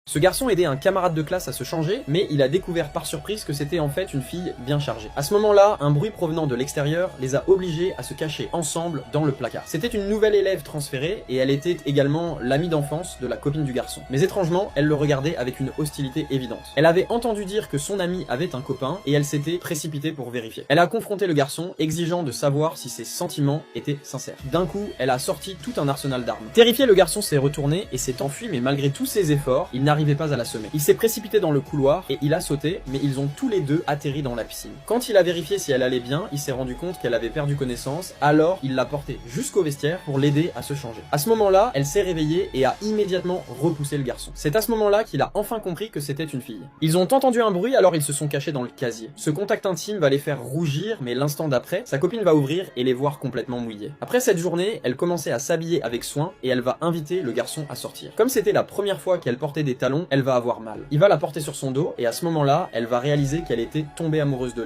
Ce garçon aidait un camarade de classe à se changer, mais il a découvert par surprise que c'était en fait une fille bien chargée. À ce moment-là, un bruit provenant de l'extérieur les a obligés à se cacher ensemble dans le placard. C'était une nouvelle élève transférée, et elle était également l'amie d'enfance de la copine du garçon. Mais étrangement, elle le regardait avec une hostilité évidente. Elle avait entendu dire que son ami avait un copain, et elle s'était précipitée pour vérifier. Elle a confronté le garçon, exigeant de savoir si ses sentiments étaient sincères. D'un coup, elle a sorti tout un arsenal d'armes. Terrifié, le garçon s'est retourné et s'est enfui, mais malgré tous ses efforts, il n'arrivait pas à la semer. Il s'est précipité dans le couloir et il a sauté, mais ils ont tous les deux atterri dans la piscine. Quand il a vérifié si elle allait bien, il s'est rendu compte qu'elle avait perdu connaissance, alors il l'a portée jusqu'au vestiaire pour l'aider à se changer. À ce moment-là, elle s'est réveillée et a immédiatement repoussé le garçon. C'est à ce moment-là qu'il a enfin compris que c'était une fille. Ils ont entendu un bruit, alors ils se sont cachés dans le casier. Ce contact intime va les faire rougir, mais l'instant d'après, sa copine va ouvrir et les voir complètement mouillés. Après cette journée, elle commençait à s'habiller avec soin et elle va inviter le garçon à sortir. Comme c'était la première fois qu'elle portait des talons, elle va avoir mal. Il va la porter sur son dos et à ce moment-là, elle va réaliser qu'elle était tombée amoureuse de lui.